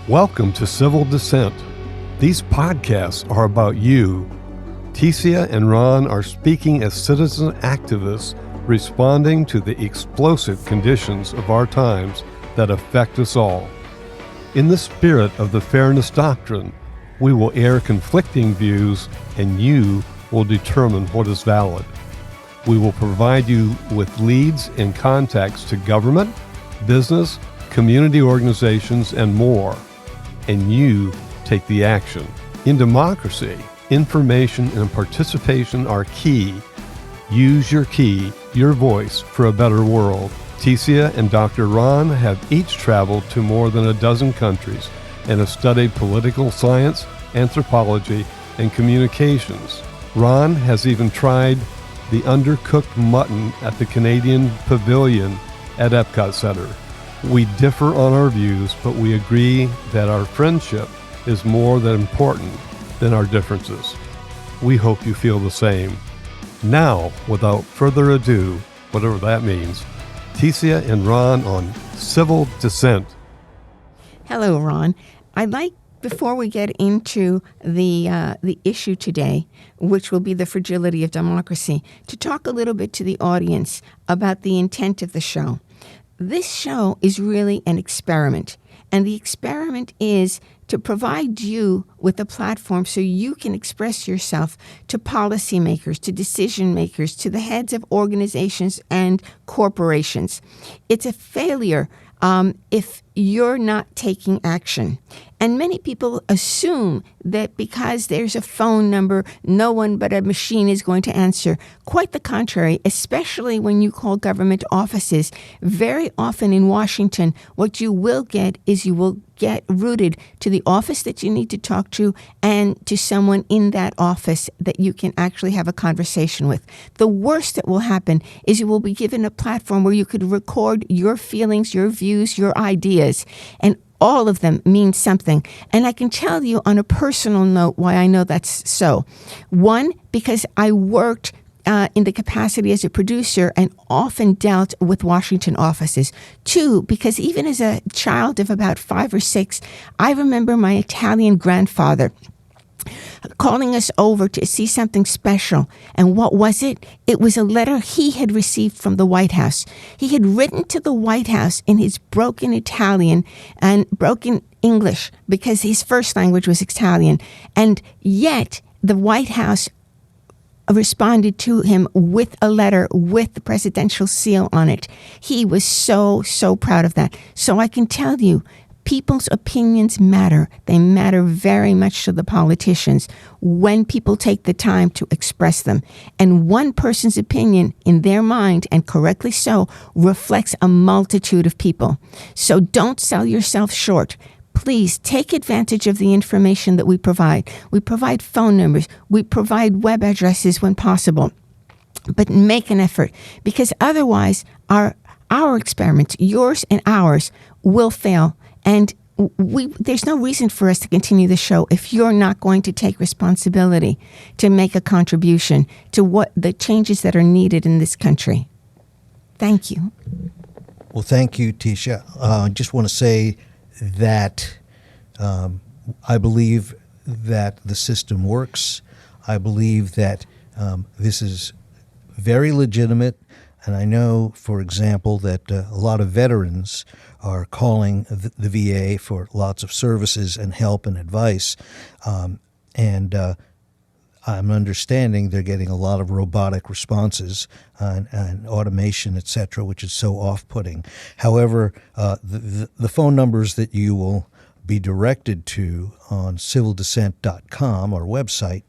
Welcome to Civil Dissent. These podcasts are about you. Ticia and Ron are speaking as citizen activists responding to the explosive conditions of our times that affect us all. In the spirit of the fairness doctrine, we will air conflicting views and you will determine what is valid. We will provide you with leads and contacts to government, business, community organizations, and more. And you take the action. In democracy, information and participation are key. Use your key, your voice, for a better world. Ticia and Dr. Ron have each traveled to more than a dozen countries and have studied political science, anthropology, and communications. Ron has even tried the undercooked mutton at the Canadian Pavilion at Epcot Center. We differ on our views, but we agree that our friendship is more important than our differences. We hope you feel the same. Now, without further ado, whatever that means, Ticia and Ron on Civil Dissent. Hello, Ron. I'd like, before we get into the issue today, which will be the fragility of democracy, to talk a little bit to the audience about the intent of the show. This show is really an experiment, and the experiment is to provide you with a platform so you can express yourself to policymakers, to decision makers, to the heads of organizations and corporations. It's a failure if you're not taking action. And many people assume that because there's a phone number, no one but a machine is going to answer. Quite the contrary, especially when you call government offices. Very often in Washington, what you will get is you will get routed to the office that you need to talk to and to someone in that office that you can actually have a conversation with. The worst that will happen is you will be given a platform where you could record your feelings, your views, your ideas, and all of them mean something. And I can tell you on a personal note why I know that's so. One, because I worked in the capacity as a producer and often dealt with Washington offices. Two, because even as a child of about 5 or 6, I remember my Italian grandfather calling us over to see something special. And what was it? It was a letter he had received from the White House. He had written to the White House in his broken Italian and broken English because his first language was Italian. And yet the White House responded to him with a letter with the presidential seal on it. He was so proud of that. So I can tell you, people's opinions matter. They matter very much to the politicians when people take the time to express them. And one person's opinion in their mind, and correctly so, reflects a multitude of people. So don't sell yourself short. Please take advantage of the information that we provide. We provide phone numbers. We provide web addresses when possible. But make an effort, because otherwise our experiments, yours and ours, will fail. And there's no reason for us to continue the show if you're not going to take responsibility to make a contribution to what the changes that are needed in this country. Thank you. Well, thank you, Ticia. I just want to say that I believe that the system works. I believe that this is very legitimate. And I know, for example, that a lot of veterans are calling the VA for lots of services and help and advice. And I'm understanding they're getting a lot of robotic responses and automation, et cetera, which is so off-putting. However, the phone numbers that you will be directed to on civildissent.com, our website,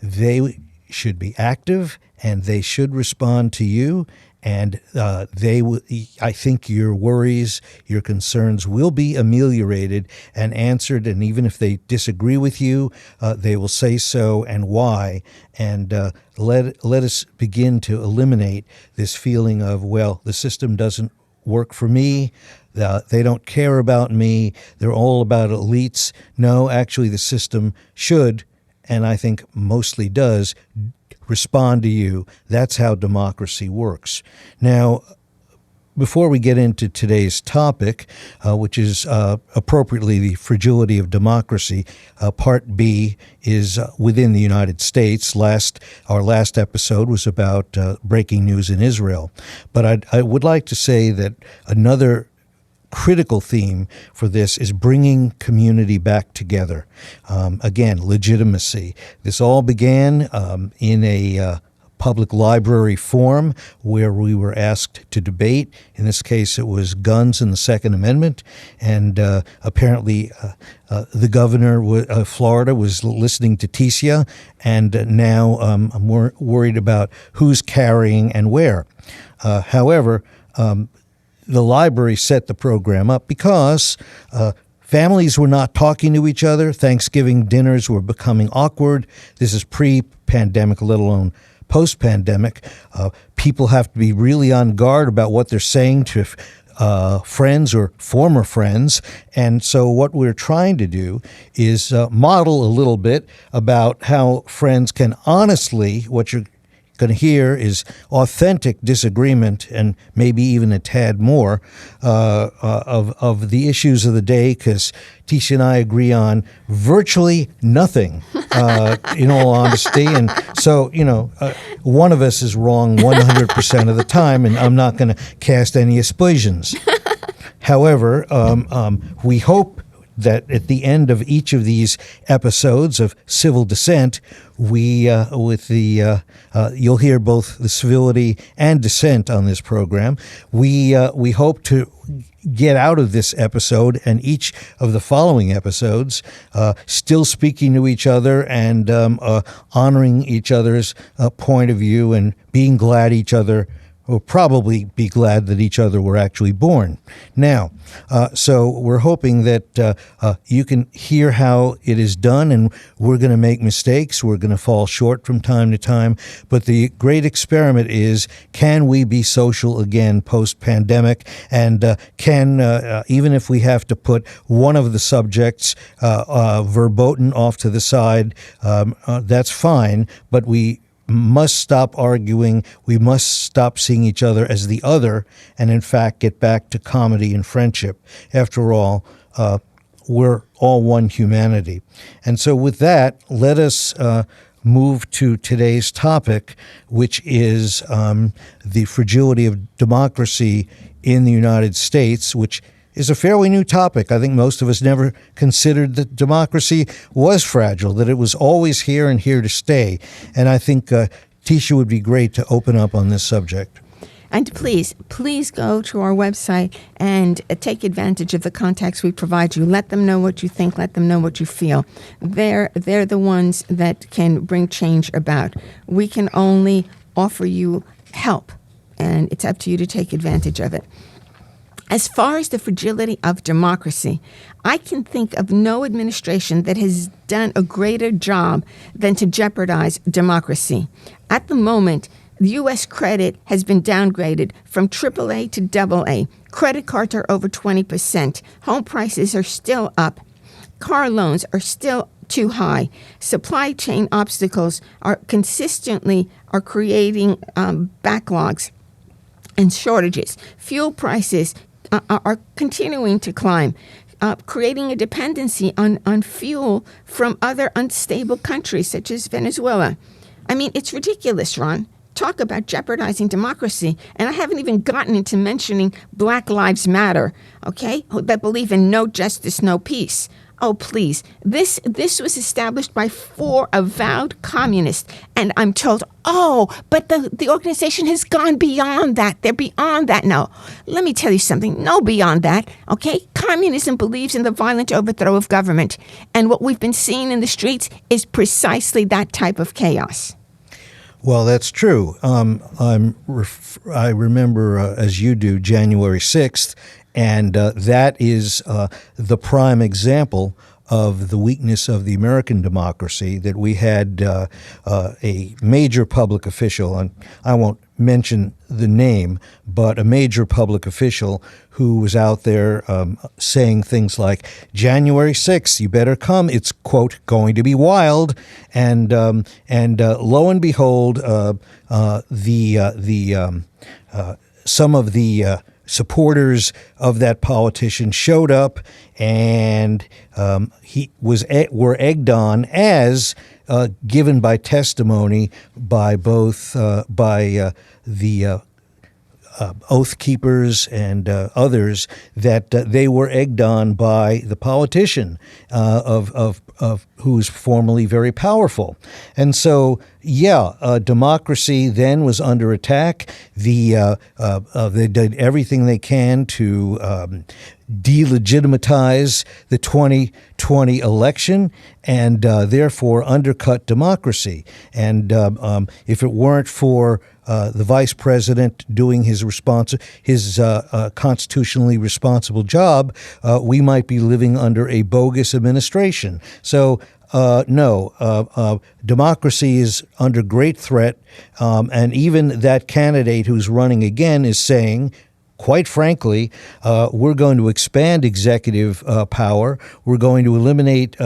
they should be active and they should respond to you. And I think your worries, your concerns will be ameliorated and answered. And even if they disagree with you, they will say so and why. And let us begin to eliminate this feeling of, well, the system doesn't work for me. They don't care about me. They're all about elites. No, actually, the system should, and I think mostly does, respond to you. That's how democracy works. Now, before we get into today's topic, which is appropriately the fragility of democracy, Part B is within the United States. Our last episode was about breaking news in Israel. But I would like to say that another critical theme for this is bringing community back together. Again, legitimacy. This all began in a public library forum where we were asked to debate. In this case, it was guns and the Second Amendment. And apparently the governor of Florida was listening to Ticia. And now I'm worried about who's carrying and where. However, the library set the program up because families were not talking to each other. Thanksgiving dinners were becoming awkward. This is pre-pandemic, let alone post-pandemic. People have to be really on guard about what they're saying to friends or former friends. And so what we're trying to do is model a little bit about how friends can honestly, what you're going to hear is authentic disagreement and maybe even a tad more of the issues of the day, because Tisha and I agree on virtually nothing, in all honesty. And so, one of us is wrong 100% of the time, and I'm not going to cast any aspersions. However, we hope that at the end of each of these episodes of Civil Dissent, you'll hear both the civility and dissent on this program. We hope to get out of this episode and each of the following episodes still speaking to each other and honoring each other's point of view and being glad each other will probably be glad that each other were actually born. Now, so we're hoping that you can hear how it is done, and we're going to make mistakes. We're going to fall short from time to time. But the great experiment is, can we be social again post-pandemic? And can, even if we have to put one of the subjects verboten off to the side, that's fine, but we must stop arguing. We must stop seeing each other as the other and, in fact, get back to comedy and friendship. After all, we're all one humanity. And so with that, let us move to today's topic, which is the fragility of democracy in the United States, which is a fairly new topic. I think most of us never considered that democracy was fragile, that it was always here and here to stay. And I think Tisha would be great to open up on this subject. And please go to our website and take advantage of the contacts we provide you. Let them know what you think. Let them know what you feel. They're the ones that can bring change about. We can only offer you help, and it's up to you to take advantage of it. As far as the fragility of democracy, I can think of no administration that has done a greater job than to jeopardize democracy. At the moment, the U.S. credit has been downgraded from AAA to AA. Credit cards are over 20%. Home prices are still up. Car loans are still too high. Supply chain obstacles are creating backlogs and shortages. Fuel prices are continuing to climb, creating a dependency on fuel from other unstable countries such as Venezuela. I mean, it's ridiculous, Ron. Talk about jeopardizing democracy. And I haven't even gotten into mentioning Black Lives Matter, okay, that believe in no justice, no peace. Oh, please. This was established by 4 avowed communists. And I'm told, but the organization has gone beyond that. They're beyond that now. Let me tell you something. No beyond that, okay? Communism believes in the violent overthrow of government. And what we've been seeing in the streets is precisely that type of chaos. Well, that's true. I remember, as you do, January 6th, and that is the prime example of the weakness of the American democracy, that we had a major public official, and I won't mention the name, but a major public official who was out there saying things like, January 6th, you better come. It's, quote, going to be wild. And lo and behold, some of the supporters of that politician showed up, and were egged on, as given by testimony by both the oath keepers and others, that they were egged on by the politician of who's formerly very powerful. And so, democracy then was under attack. They did everything they can to delegitimize the 2020 election, and therefore undercut democracy. And if it weren't for the vice president doing his constitutionally responsible job, we might be living under a bogus administration. So democracy is under great threat, and even that candidate who's running again is saying, quite frankly, we're going to expand executive power. We're going to eliminate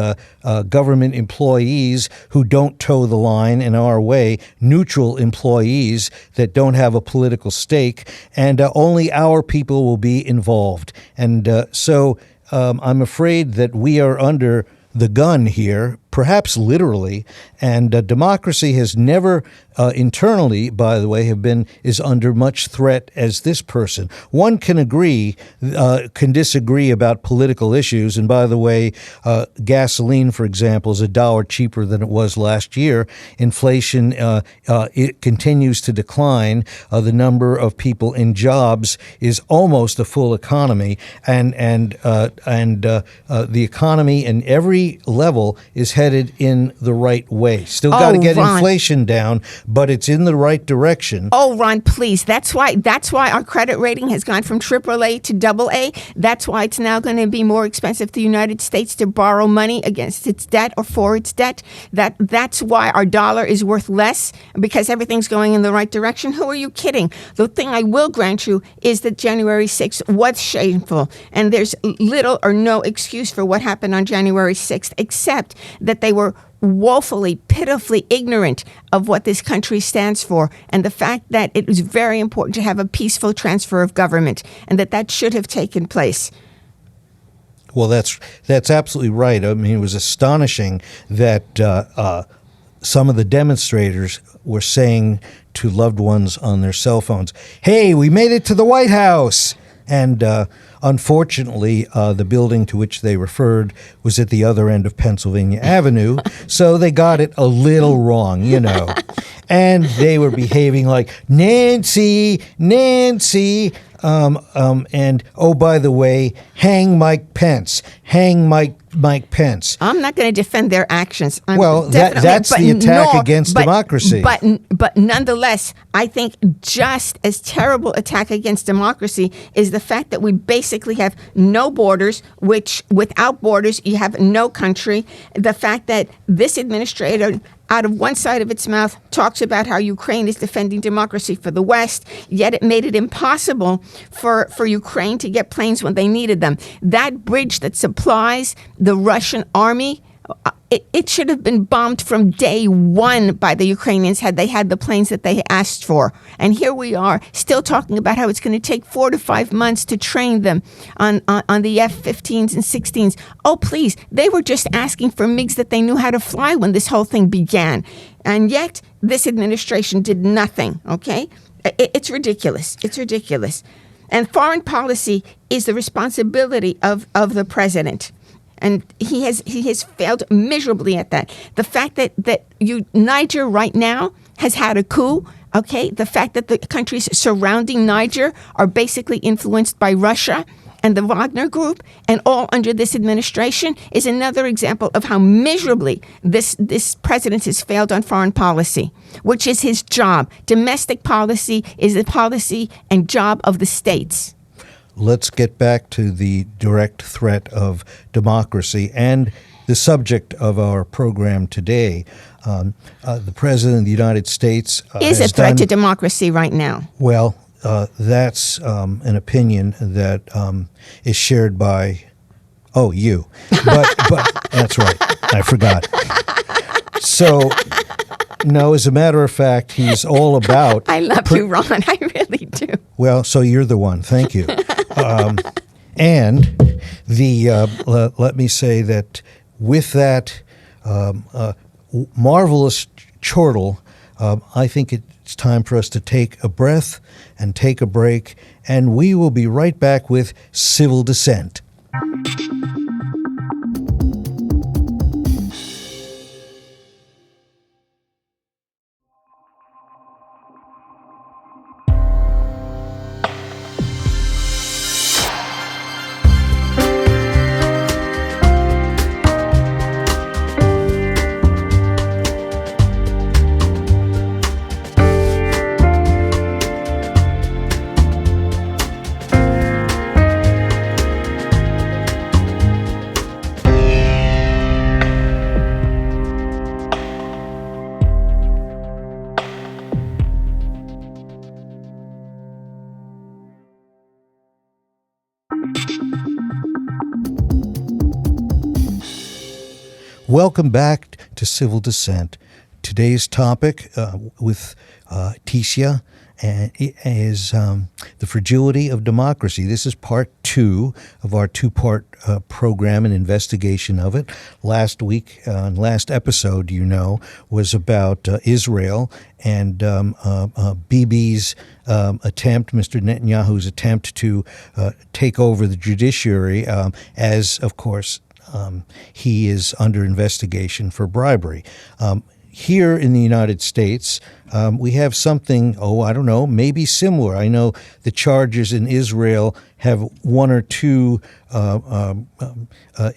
government employees who don't toe the line in our way, neutral employees that don't have a political stake, and only our people will be involved. And so I'm afraid that we are under the gun here, perhaps literally, and democracy has never internally, by the way, is under much threat as this person. One can disagree about political issues, and by the way, gasoline, for example, is $1 cheaper than it was last year. Inflation it continues to decline. The number of people in jobs is almost a full economy, and the economy in every level is headed in the right way. Still got to get inflation down, but it's in the right direction. Oh, Ron, please. That's why our credit rating has gone from AAA to AA. That's why it's now going to be more expensive for the United States to borrow money against its debt or for its debt. That's why our dollar is worth less, because everything's going in the right direction. Who are you kidding? The thing I will grant you is that January 6th was shameful, and there's little or no excuse for what happened on January 6th, except that they were woefully, pitifully ignorant of what this country stands for, and the fact that it was very important to have a peaceful transfer of government, and that should have taken place. Well, that's absolutely right. I mean, it was astonishing that some of the demonstrators were saying to loved ones on their cell phones, "Hey, we made it to the White House!" And unfortunately, the building to which they referred was at the other end of Pennsylvania Avenue, so they got it a little wrong, And they were behaving like, Nancy, and, oh, by the way, hang Mike Pence. I'm not going to defend their actions. That's the attack against democracy. But nonetheless, I think just as terrible attack against democracy is the fact that we basically have no borders, which without borders, you have no country. The fact that this administrator, out of one side of its mouth, talks about how Ukraine is defending democracy for the West, yet it made it impossible for Ukraine to get planes when they needed them. That bridge that supplies the Russian army, it should have been bombed from day one by the Ukrainians had they had the planes that they asked for. And here we are still talking about how it's going to take 4 to 5 months to train them on the F-15s and 16s. Oh, please, they were just asking for MiGs that they knew how to fly when this whole thing began. And yet this administration did nothing, okay? It's ridiculous. It's ridiculous. And foreign policy is the responsibility of the president. And he has failed miserably at that. The fact that Niger right now has had a coup, okay? The fact that the countries surrounding Niger are basically influenced by Russia and the Wagner Group, and all under this administration, is another example of how miserably this president has failed on foreign policy, which is his job. Domestic policy is the policy and job of the states. Let's get back to the direct threat of democracy and the subject of our program today. The President of the United States is a threat to democracy right now. Well, that's an opinion that is shared by, you. But that's right. I forgot. So No, as a matter of fact, he's all about. I love you, Ron. I really do. Well, so you're the one. Thank you. And let me say that with that marvelous chortle, I think it's time for us to take a breath and take a break, and we will be right back with Civil Dissent. Welcome back to Civil Dissent. Today's topic with Ticia is the fragility of democracy. This is part 2 of our 2-part program and investigation of it. Last week, last episode, was about Israel and Bibi's attempt, Mr. Netanyahu's attempt to take over the judiciary as, of course, he is under investigation for bribery. Here in the United States, we have something, maybe similar. I know the charges in Israel have 1 or 2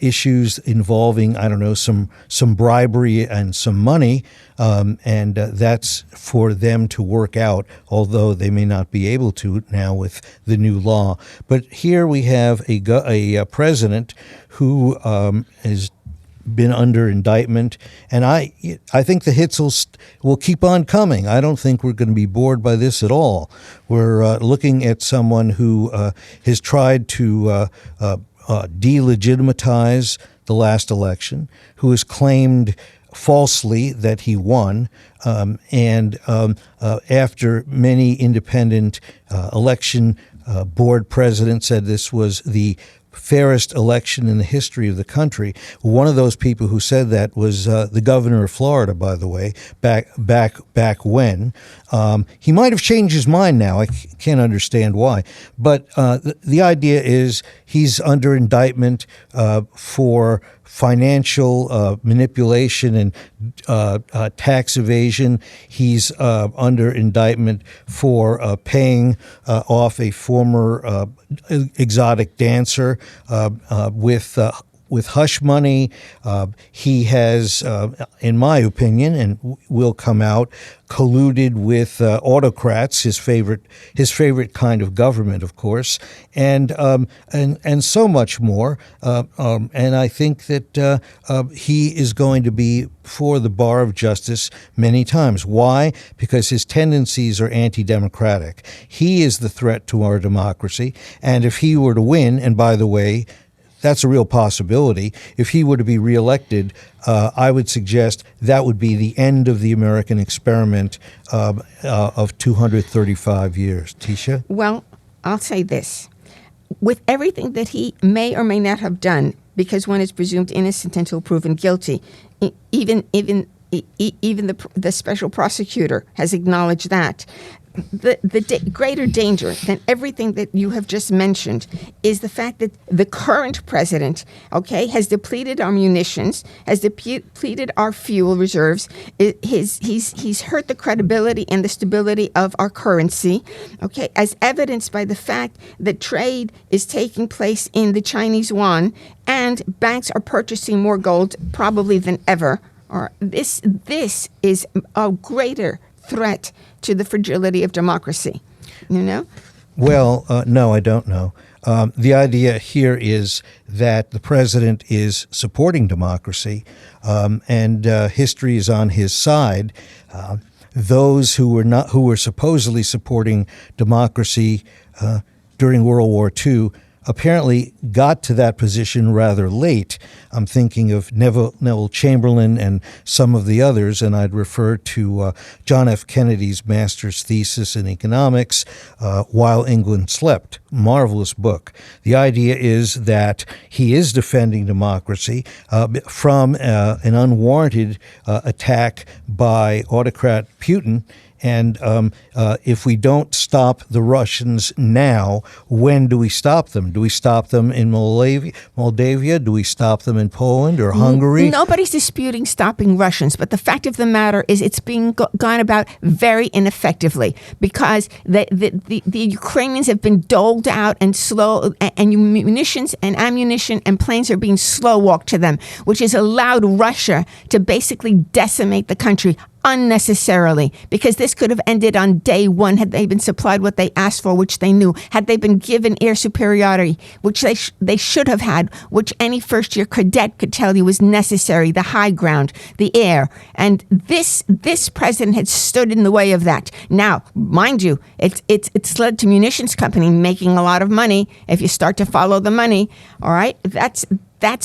issues involving, some bribery and some money, and that's for them to work out, although they may not be able to now with the new law. But here we have a president who is been under indictment, and I think the hits will keep on coming. I don't think we're going to be bored by this at all. We're looking at someone who has tried to delegitimize the last election, who has claimed falsely that he won, and after many independent election board presidents said this was the fairest election in the history of the country. One of those people who said that was the governor of Florida, by the way, back when. He might have changed his mind now. I can't understand why. But the idea is he's under indictment for financial manipulation and tax evasion. He's under indictment for paying off a former exotic dancer with hush money. He has, in my opinion, and will come out, colluded with autocrats, his favorite kind of government, of course, and so much more. And I think that he is going to be before the bar of justice many times. Why? Because his tendencies are anti-democratic. He is the threat to our democracy, and if he were to win, and by the way, that's a real possibility. If he were to be reelected, I would suggest that would be the end of the American experiment of 235 years. Ticia? Well, I'll say this. With everything that he may or may not have done, because one is presumed innocent until proven guilty, even the special prosecutor has acknowledged that. The greater danger than everything that you have just mentioned is the fact that the current president, has depleted our munitions, has depleted our fuel reserves. He's hurt the credibility and the stability of our currency, as evidenced by the fact that trade is taking place in the Chinese yuan and banks are purchasing more gold probably than ever. This is a greater threat to the fragility of democracy, Well, no, I don't know. The idea here is that the president is supporting democracy, and history is on his side. Those who were supposedly supporting democracy during World War II apparently got to that position rather late. I'm thinking of Neville Chamberlain and some of the others, and I'd refer to John F. Kennedy's master's thesis in economics, While England Slept. Marvelous book. The idea is that he is defending democracy from an unwarranted attack by autocrat Putin. And if we don't stop the Russians now, when do we stop them? Do we stop them in Moldavia? Do we stop them in Poland or Hungary? Nobody's disputing stopping Russians, but the fact of the matter is it's being gone about very ineffectively because the Ukrainians have been doled out and slow, and munitions and ammunition and planes are being slow walked to them, which has allowed Russia to basically decimate the country unnecessarily, because this could have ended on day one had they been supplied what they asked for, which they knew, had they been given air superiority, which they should have had, which any first-year cadet could tell you was necessary, the high ground, the air. And this president had stood in the way of that. Now, mind you, it's led to munitions company making a lot of money if you start to follow the money, all right? That's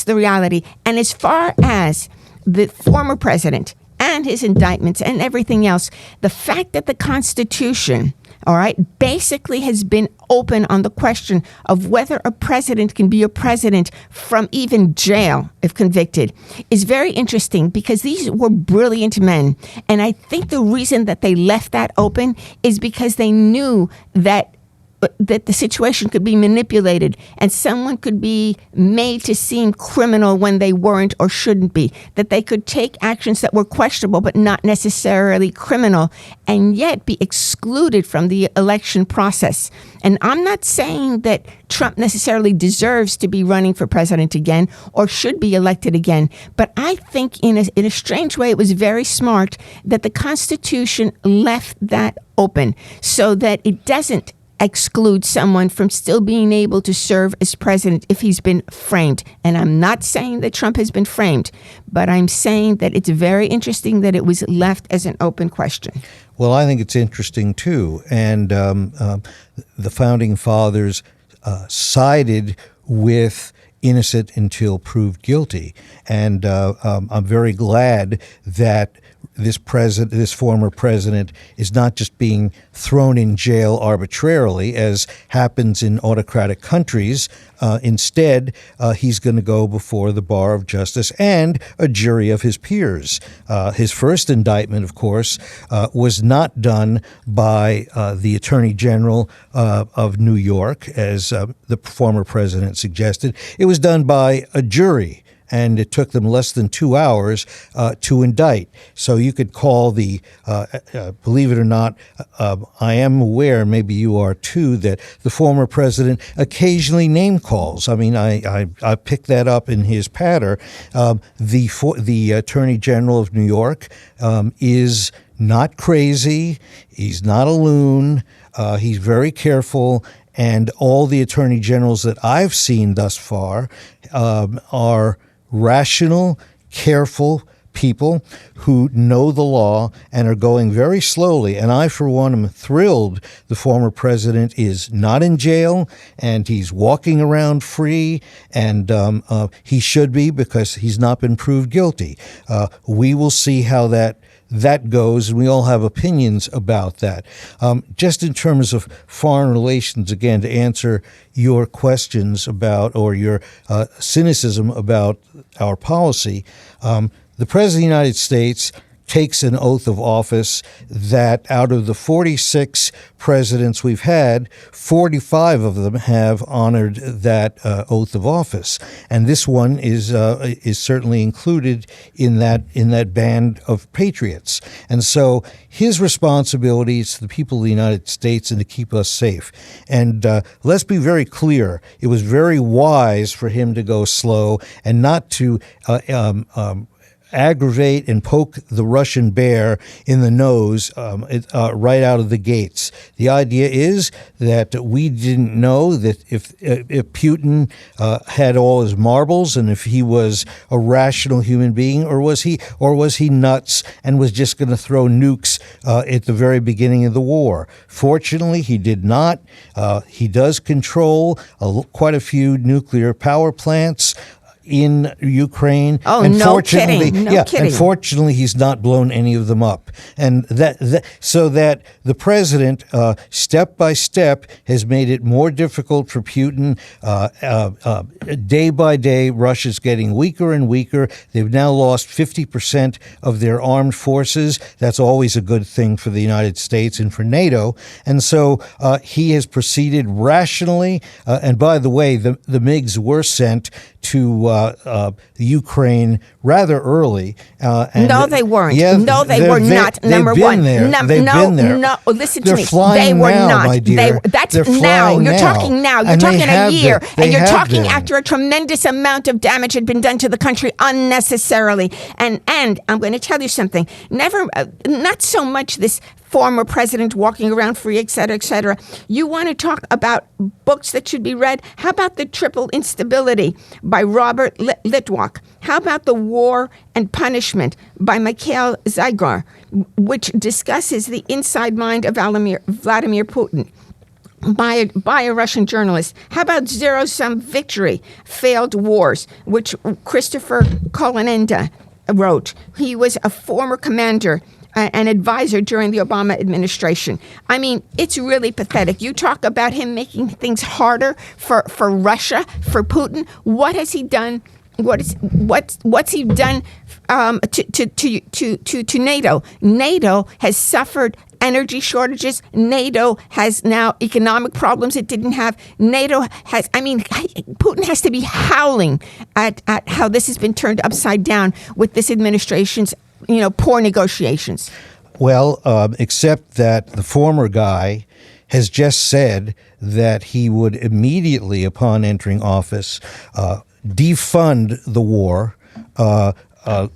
the reality. And as far as the former president and his indictments and everything else, the fact that the Constitution, all right, basically has been open on the question of whether a president can be a president from even jail if convicted is very interesting, because these were brilliant men. And I think the reason that they left that open is because they knew that the situation could be manipulated and someone could be made to seem criminal when they weren't or shouldn't be, that they could take actions that were questionable but not necessarily criminal and yet be excluded from the election process. And I'm not saying that Trump necessarily deserves to be running for president again or should be elected again, but I think in a strange way it was very smart that the Constitution left that open so that it doesn't exclude someone from still being able to serve as president if he's been framed. And I'm not saying that Trump has been framed, but I'm saying that it's very interesting that it was left as an open question. Well, I think it's interesting, too. And the Founding Fathers sided with innocent until proved guilty. And I'm very glad that this former president is not just being thrown in jail arbitrarily, as happens in autocratic countries. Instead, he's going to go before the bar of justice and a jury of his peers. His first indictment, of course, was not done by the Attorney General of New York, as the former president suggested. It was done by a jury. And it took them less than 2 hours to indict. So you could call the, believe it or not, I am aware, maybe you are too, that the former president occasionally name calls. I mean, I picked that up in his patter. The Attorney General of New York is not crazy. He's not a loon. He's very careful. And all the attorney generals that I've seen thus far are rational, careful people who know the law and are going very slowly. And I, for one, am thrilled the former president is not in jail and he's walking around free, and he should be, because he's not been proved guilty. We will see how that goes, and we all have opinions about that. Just in terms of foreign relations, again, to answer your questions about, or your cynicism about our policy, the President of the United States takes an oath of office that out of the 46 presidents we've had, 45 of them have honored that oath of office. And this one is certainly included in that band of patriots. And so his responsibility is to the people of the United States and to keep us safe. And let's be very clear, it was very wise for him to go slow and not to aggravate and poke the Russian bear in the nose right out of the gates. The idea is that we didn't know that if Putin had all his marbles and if he was a rational human being, or was he nuts and was just going to throw nukes at the very beginning of the war. Fortunately, he did not. He does control quite a few nuclear power plants in Ukraine. Oh, and no kidding. No kidding. And fortunately, he's not blown any of them up. And so that the president, step by step, has made it more difficult for Putin. Day by day, Russia's getting weaker and weaker. They've now lost 50% of their armed forces. That's always a good thing for the United States and for NATO. And so he has proceeded rationally. And by the way, the MiGs were sent to Ukraine rather early. No, they weren't. Yeah, no, they were not. Number one. They've been there. No, listen to They're me. flying They were now, not. my dear. That's They're now. flying You're now. talking now. You're And they talking a have year. been. They And you're have talking been. after a tremendous amount of damage had been done to the country unnecessarily. And I'm going to tell you something. Not so much this former president walking around free, et cetera, et cetera. You want to talk about books that should be read? How about The Triple Instability by Robert Litwak? How about The War and Punishment by Mikhail Zygar, which discusses the inside mind of Vladimir Putin by a Russian journalist? How about Zero-Sum Victory, Failed Wars, which Christopher Kolanenda wrote? He was a former commander, an advisor during the Obama administration. I mean, it's really pathetic. You talk about him making things harder for Russia, for Putin. What has he done? What's he done to NATO? NATO has suffered energy shortages. NATO has now economic problems it didn't have. NATO has, Putin has to be howling at how this has been turned upside down with this administration's poor negotiations. Well, except that the former guy has just said that he would immediately, upon entering office, defund the war,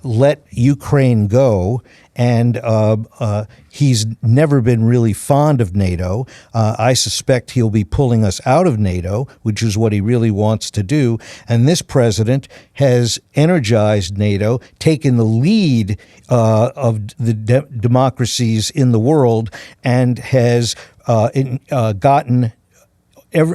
let Ukraine go, and he's never been really fond of NATO. I suspect he'll be pulling us out of NATO, which is what he really wants to do. And this president has energized NATO, taken the lead of the democracies in the world, and has gotten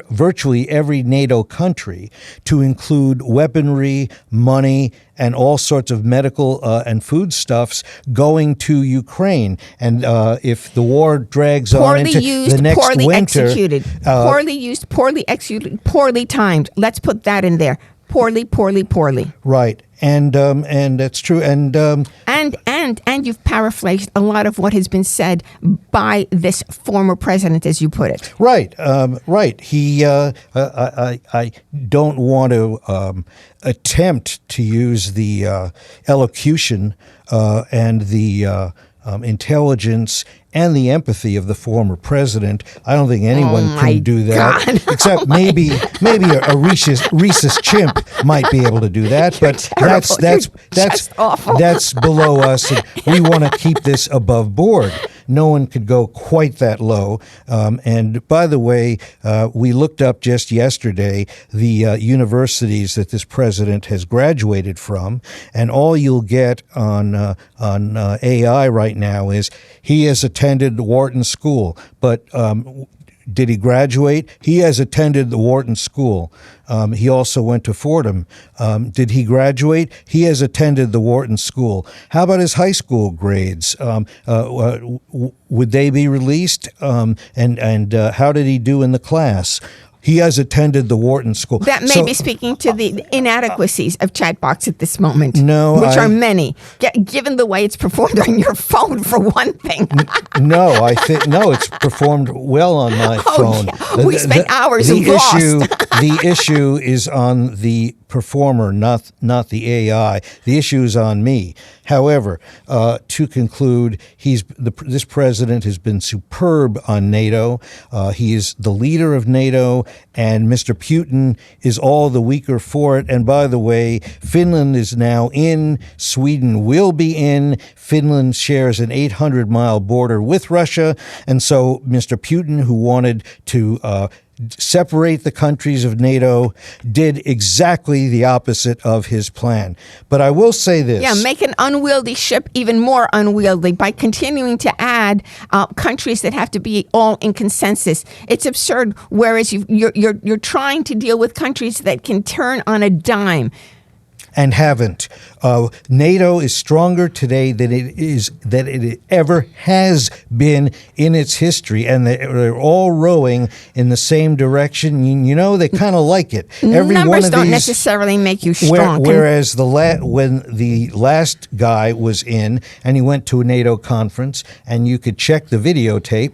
virtually every NATO country to include weaponry, money, and all sorts of medical and foodstuffs going to Ukraine. And if the war drags on into the next poorly winter, executed, poorly used, poorly executed, poorly timed. Let's put that in there. Poorly. Right. And that's true. And you've paraphrased a lot of what has been said by this former president, as you put it. Right. Right. He. I don't want to attempt to use the elocution and the intelligence and the empathy of the former president. I don't think anyone can do that, God. except maybe a rhesus chimp might be able to do that. But that's awful. That's below us. And we want to keep this above board. No one could go quite that low. And by the way, we looked up just yesterday the universities that this president has graduated from, and all you'll get on AI right now is he has attended Wharton School, but did he graduate? He has attended the Wharton School. He also went to Fordham. Did he graduate? He has attended the Wharton School. How about his high school grades? Would they be released? And how did he do in the class? He has attended the Wharton School. That may be speaking to the inadequacies of chatbots at this moment. No, which are many, given the way it's performed on your phone, for one thing. No, it's performed well on my phone. Yeah. We spent hours lost. The issue is on the performer, not the AI. The issue is on me. However, to conclude, this president has been superb on NATO. He is the leader of NATO, and Mr. Putin is all the weaker for it. And by the way, Finland is now in. Sweden will be in. Finland shares an 800-mile border with Russia. And so Mr. Putin, who wanted to separate the countries of NATO, did exactly the opposite of his plan. But I will say this. Yeah, make an unwieldy ship even more unwieldy by continuing to add countries that have to be all in consensus. It's absurd, whereas you're trying to deal with countries that can turn on a dime. And haven't. NATO is stronger today than it ever has been in its history, and they're all rowing in the same direction. You know, they kind of like it. Every Numbers one of don't these, necessarily make you strong. Whereas when the last guy was in, and he went to a NATO conference, and you could check the videotape.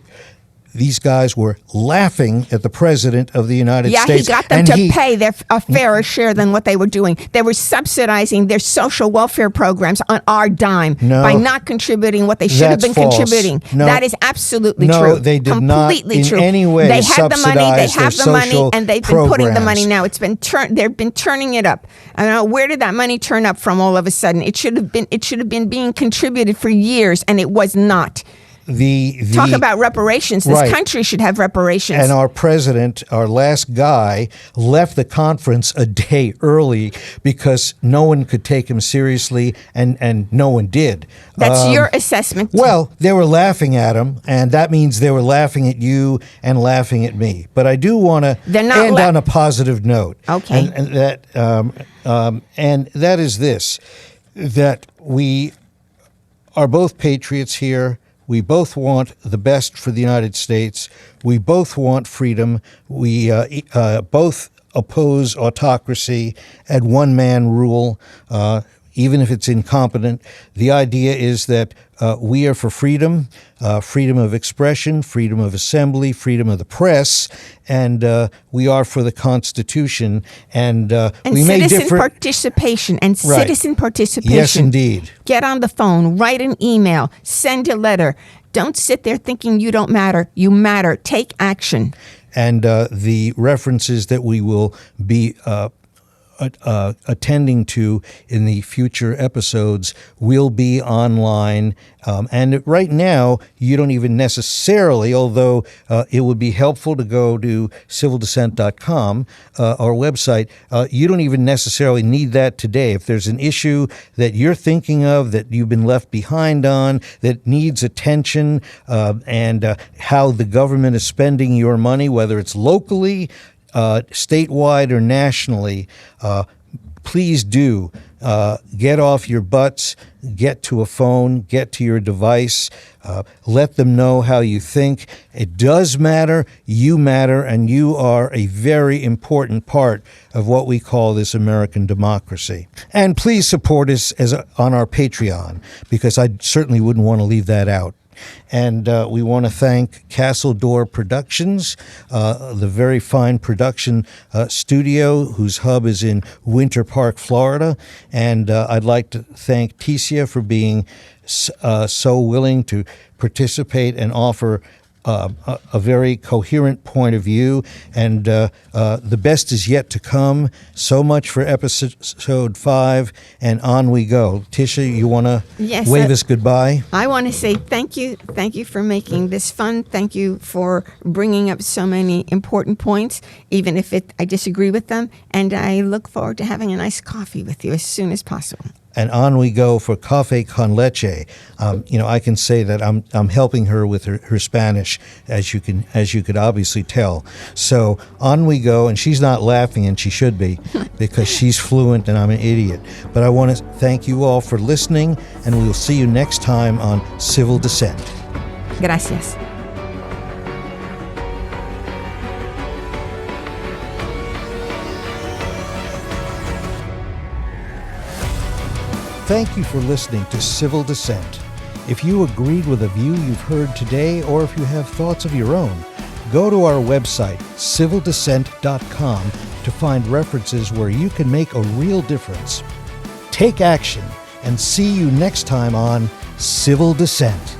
These guys were laughing at the president of the United States. Yeah, he got them to pay a fairer share than what they were doing. They were subsidizing their social welfare programs on our dime by not contributing what they should have been contributing. No, that is absolutely true. No, they did completely not true. in any way They had the money. They have the money, and they've been putting the money now. It's been they've been turning it up. I don't know, where did that money turn up from all of a sudden? It should have been being contributed for years, and it was not. Talk about reparations. This country should have reparations. And our president, our last guy, left the conference a day early because no one could take him seriously, and no one did. That's your assessment. Well, they were laughing at him, and that means they were laughing at you and laughing at me. But I do want to end on a positive note. Okay. And that is this, that we are both patriots here. We both want the best for the United States. We both want freedom. We both oppose autocracy and one-man rule, even if it's incompetent. The idea is that we are for freedom, freedom of expression, freedom of assembly, freedom of the press, and we are for the Constitution. And we may differ. Participation and citizen participation. Yes, indeed. Get on the phone, write an email, send a letter. Don't sit there thinking you don't matter. You matter. Take action. And the references that we will be attending to in the future episodes will be online. And right now, you don't even necessarily, although it would be helpful to go to civildissent.com, our website, you don't even necessarily need that today. If there's an issue that you're thinking of, that you've been left behind on, that needs attention, and how the government is spending your money, whether it's locally, statewide or nationally, please do get off your butts, get to a phone, get to your device, let them know how you think. It does matter, and you are a very important part of what we call this American democracy. And please support us on our Patreon, because I certainly wouldn't want to leave that out. And we want to thank Castle Door Productions, the very fine production studio whose hub is in Winter Park, Florida. And I'd like to thank Ticia for being so willing to participate and offer a very coherent point of view, and the best is yet to come. So much for episode 5, and on we go. Tisha, you want to wave us goodbye? I want to say thank you. Thank you for making this fun. Thank you for bringing up so many important points, even if I disagree with them. And I look forward to having a nice coffee with you as soon as possible. And on we go for Café con Leche. I can say that I'm helping her with her Spanish, as you could obviously tell. So on we go, and she's not laughing, and she should be, because she's fluent and I'm an idiot. But I want to thank you all for listening, and we will see you next time on Civil Dissent. Gracias. Thank you for listening to Civil Dissent. If you agreed with a view you've heard today, or if you have thoughts of your own, go to our website, civildissent.com, to find references where you can make a real difference. Take action, and see you next time on Civil Dissent.